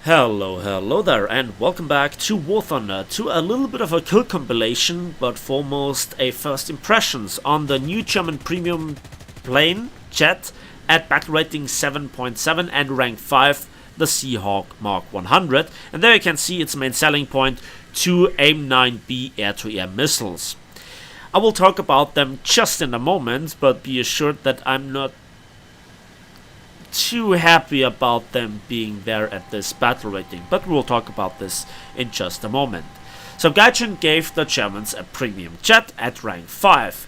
Hello there, and welcome back to War Thunder, to a little bit of a kill compilation, but foremost a first impressions on the new German premium plane jet at battle rating 7.7 and rank 5, the Seahawk Mk.100, and there you can see its main selling point, two AIM-9B air-to-air missiles. I will talk about them just in a moment, but be assured that I'm not too happy about them being there at this battle rating, but we'll talk about this in just a moment. So Gaijin gave the Germans a premium jet at rank 5,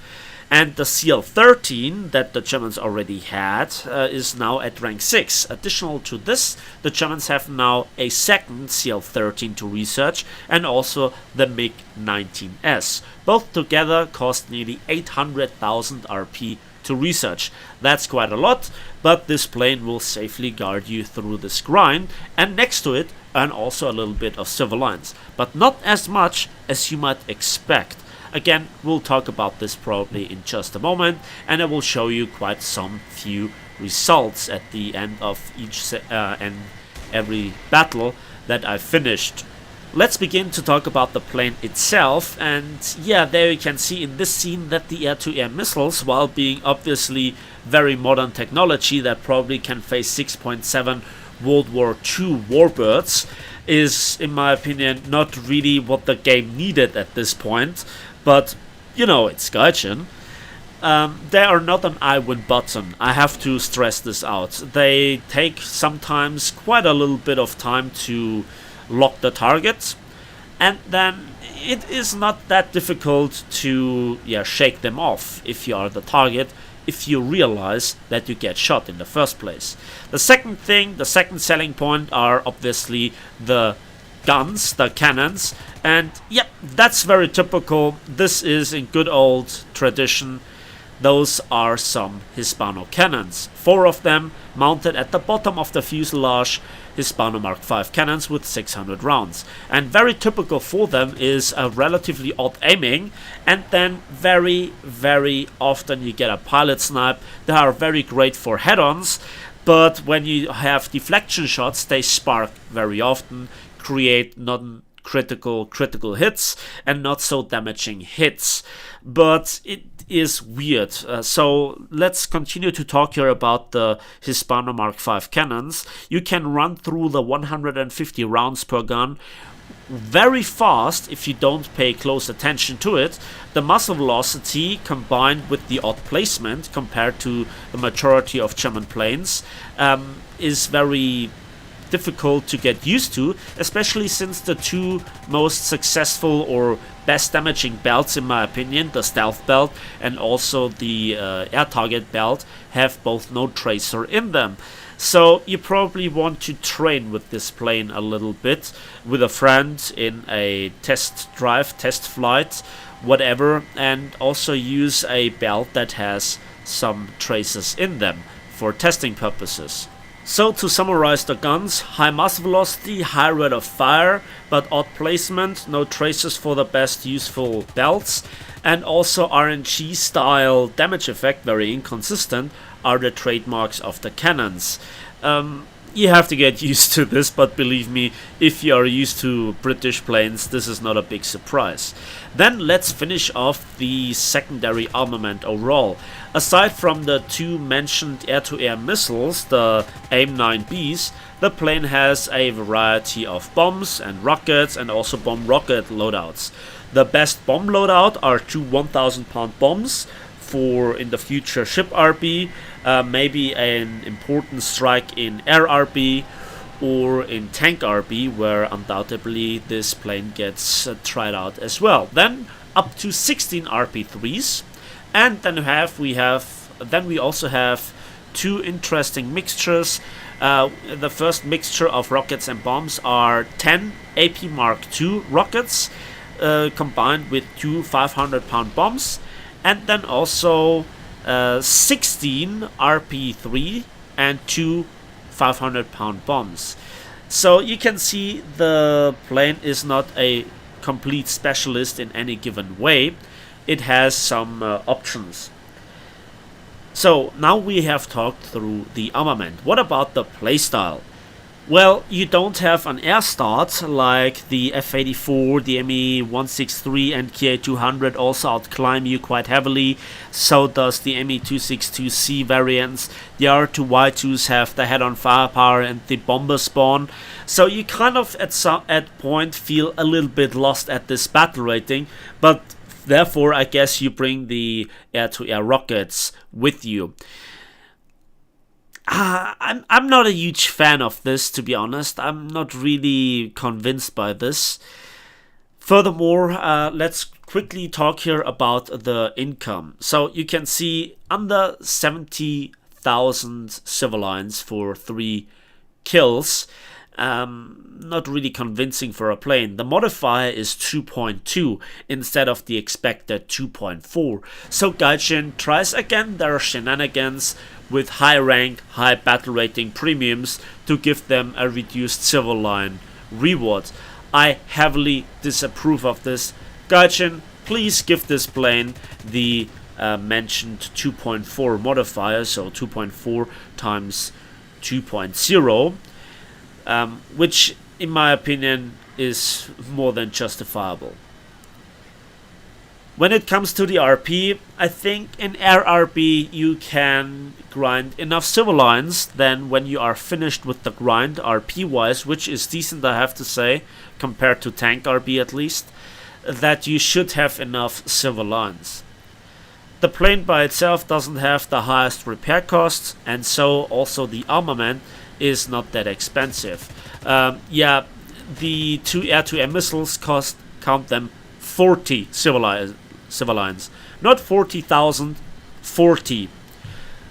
and the CL-13 that the Germans already had is now at rank 6. Additional to this, the Germans have now a second CL-13 to research, and also the Mk.100. Both together cost nearly 800,000 RP to research. That's quite a lot, but this plane will safely guard you through this grind, and next to it earn also a little bit of civil lines, but not as much as you might expect. Again, we'll talk about this probably in just a moment, and I will show you quite some few results at the end of each and every battle that I finished. Let's begin to talk about the plane itself, and yeah, there you can see in this scene that the air-to-air missiles, while being obviously very modern technology that probably can face 6.7 World War II warbirds, is, in my opinion, not really what the game needed at this point, but, you know, it's Gaijin. They are not an I win button, I have to stress this out. They take sometimes quite a little bit of time to lock the target, and then it is not that difficult to shake them off if you are the target, if you realize that you get shot in the first place. The second selling point are obviously the guns, the cannons, and yeah, that's very typical. This is in good old tradition. Those are some Hispano cannons, 4 of them mounted at the bottom of the fuselage, Hispano Mark V cannons with 600 rounds. And very typical for them is a relatively odd aiming, and then very often you get a pilot snipe. They are very great for head-ons, but when you have deflection shots, they spark very often, create critical hits and not so damaging hits. But it is weird. So let's continue to talk here about the Hispano Mark V cannons. You can run through the 150 rounds per gun very fast if you don't pay close attention to it. The muzzle velocity combined with the odd placement compared to the majority of German planes is very difficult to get used to, especially since the two most successful or best damaging belts, in my opinion, the stealth belt and also the air target belt, have both no tracer in them. So you probably want to train with this plane a little bit with a friend in a test drive, test flight, whatever, and also use a belt that has some traces in them for testing purposes. So to summarize the guns: high muzzle velocity, high rate of fire, but odd placement, no traces for the best useful belts, and also RNG style damage effect, very inconsistent, are the trademarks of the cannons. You have to get used to this, but believe me, if you are used to British planes, this is not a big surprise. Then let's finish off the secondary armament overall. Aside from the two mentioned air-to-air missiles, the AIM-9Bs, the plane has a variety of bombs and rockets, and also bomb-rocket loadouts. The best bomb loadout are two 1,000-pound bombs for in the future ship RB, maybe an important strike in air RB, or in tank RB, where undoubtedly this plane gets tried out as well. Then up to 16 RP3s, and then we also have two interesting mixtures. The first mixture of rockets and bombs are 10 AP Mark II rockets combined with two 500-pound bombs, and then also 16 RP3 and two 500-pound bombs. So you can see the plane is not a complete specialist in any given way. It has some options. So now we have talked through the armament. What about the playstyle? Well, you don't have an air start like the F-84, the Me-163 and Mk.100 also outclimb you quite heavily. So does the Me-262C variants. The R2Y2s have the head-on firepower and the bomber spawn. So you kind of at point feel a little bit lost at this battle rating, but therefore I guess you bring the air-to-air rockets with you. I'm not a huge fan of this, to be honest. I'm not really convinced by this. Furthermore, let's quickly talk here about the income. So you can see under 70,000 civilians for 3 kills. Not really convincing for a plane. The modifier is 2.2 instead of the expected 2.4. So Gaijin tries again their shenanigans with high rank, high battle rating premiums to give them a reduced civil line reward. I heavily disapprove of this. Gaijin, please give this plane the mentioned 2.4 modifier, so 2.4 times 2.0. Which in my opinion is more than justifiable. When it comes to the RP, I think in air RP you can grind enough civil lines, then when you are finished with the grind RP wise, which is decent I have to say, compared to tank RP at least, that you should have enough civil lines. The plane by itself doesn't have the highest repair costs, and so also the armament is not that expensive. Yeah, the 2 air-to-air missiles count them 40 civil lines, not 40,000, 40.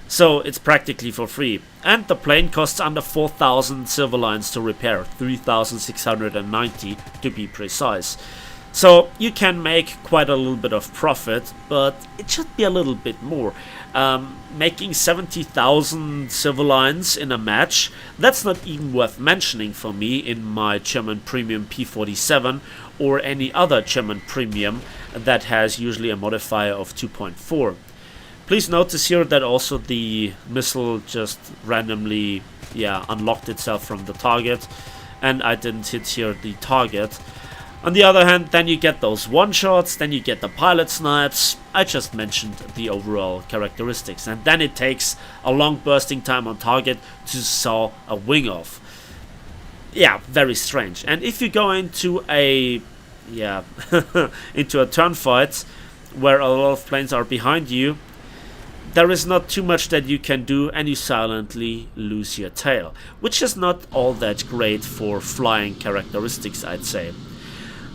So it's practically for free. And the plane costs under 4,000 civil lines to repair, 3,690 to be precise. So you can make quite a little bit of profit, but it should be a little bit more. Making 70,000 civil lines in a match, that's not even worth mentioning for me in my German premium P47 or any other German premium that has usually a modifier of 2.4. Please notice here that also the missile just randomly unlocked itself from the target, and I didn't hit here the target. On the other hand, then you get those one-shots, then you get the pilot snipes. I just mentioned the overall characteristics, and then it takes a long bursting time on target to saw a wing off. Yeah, very strange. And if you go into a into a turn fight where a lot of planes are behind you, there is not too much that you can do, and you silently lose your tail, which is not all that great for flying characteristics, I'd say.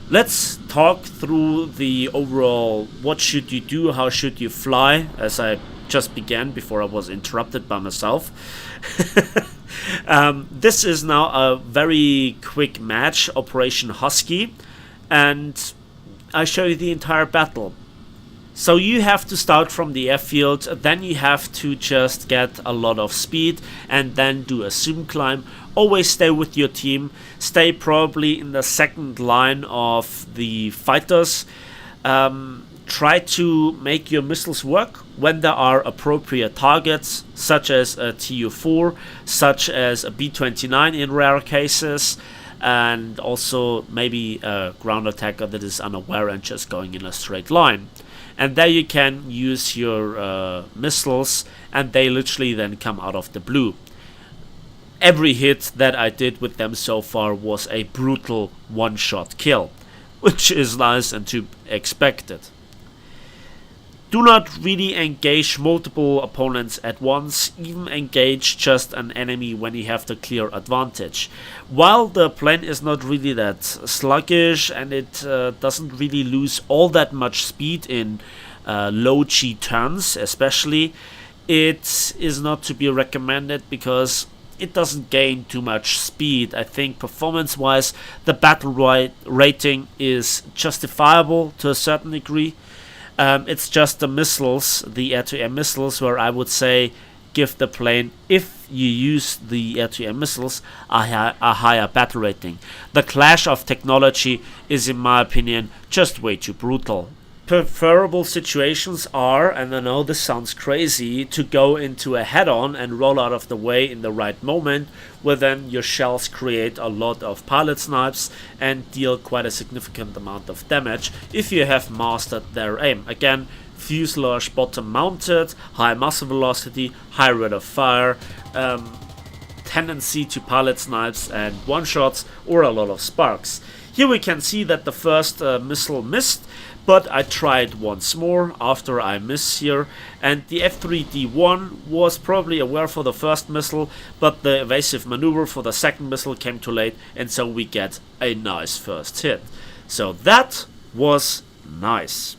Let's talk through the overall what should you do, how should you fly, as I just began before I was interrupted by myself. This is now a very quick match, Operation Husky, and I show you the entire battle. So you have to start from the airfield, then you have to just get a lot of speed and then do a zoom climb. Always stay with your team, stay probably in the second line of the fighters. Try to make your missiles work when there are appropriate targets, such as a Tu-4, such as a B-29 in rare cases, and also maybe a ground attacker that is unaware and just going in a straight line. And there you can use your missiles, and they literally then come out of the blue. Every hit that I did with them so far was a brutal one-shot kill, which is nice and to be expected. Do not really engage multiple opponents at once, even engage just an enemy when you have the clear advantage. While the plane is not really that sluggish and it doesn't really lose all that much speed in low G turns especially, it is not to be recommended because it doesn't gain too much speed. I think performance wise the battle rating is justifiable to a certain degree. It's just the missiles, the air-to-air missiles, where I would say give the plane, if you use the air-to-air missiles, a higher battle rating. The clash of technology is, in my opinion, just way too brutal. preferable situations are, and I know this sounds crazy, to go into a head-on and roll out of the way in the right moment, where then your shells create a lot of pilot snipes and deal quite a significant amount of damage if you have mastered their aim. Again, fuselage bottom mounted, high muzzle velocity, high rate of fire, tendency to pilot snipes and one-shots, or a lot of sparks. Here we can see that the first missile missed, but I tried once more after I missed here, and the F3D1 was probably aware for the first missile, but the evasive maneuver for the second missile came too late, and so we get a nice first hit. So that was nice.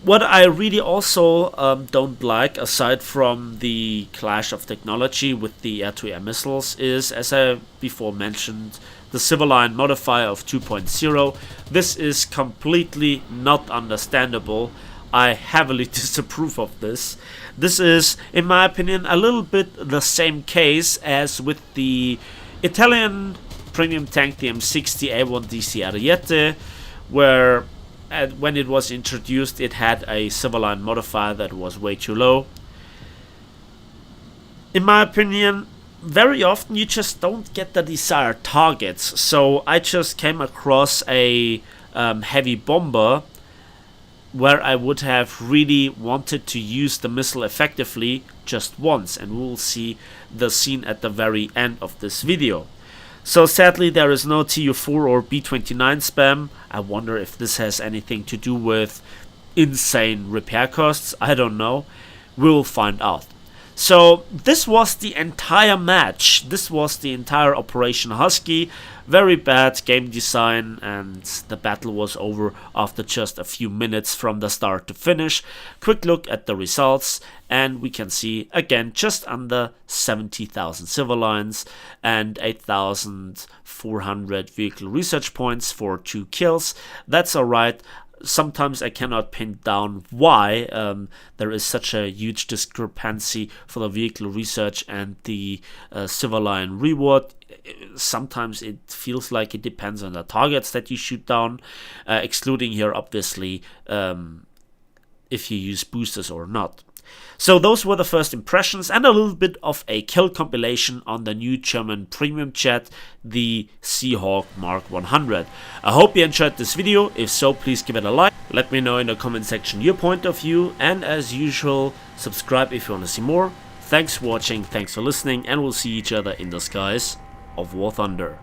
What I really also don't like, aside from the clash of technology with the air-to-air missiles, is, as I before mentioned, the civil line modifier of 2.0. This is completely not understandable. I heavily disapprove of this. This is, in my opinion, a little bit the same case as with the Italian premium tank, the M60 A1DC Ariete, where when it was introduced, it had a civil line modifier that was way too low. In my opinion, very often you just don't get the desired targets. So I just came across a heavy bomber where I would have really wanted to use the missile effectively just once, and we'll see the scene at the very end of this video. So sadly there is no TU4 or B29 spam. I wonder if this has anything to do with insane repair costs. I don't know. We'll find out. So this was the entire match. This was the entire Operation Husky. Very bad game design, and the battle was over after just a few minutes from the start to finish. Quick look at the results, and we can see again just under 70,000 civil lines and 8,400 vehicle research points for 2 kills. That's alright. Sometimes I cannot pin down why there is such a huge discrepancy for the vehicle research and the civil line reward. Sometimes it feels like it depends on the targets that you shoot down, excluding here obviously if you use boosters or not. So those were the first impressions and a little bit of a kill compilation on the new German premium jet, the Seahawk Mk.100. I hope you enjoyed this video. If so, please give it a like. Let me know in the comment section your point of view, and as usual, subscribe if you want to see more. Thanks for watching, thanks for listening, and we'll see each other in the skies of War Thunder.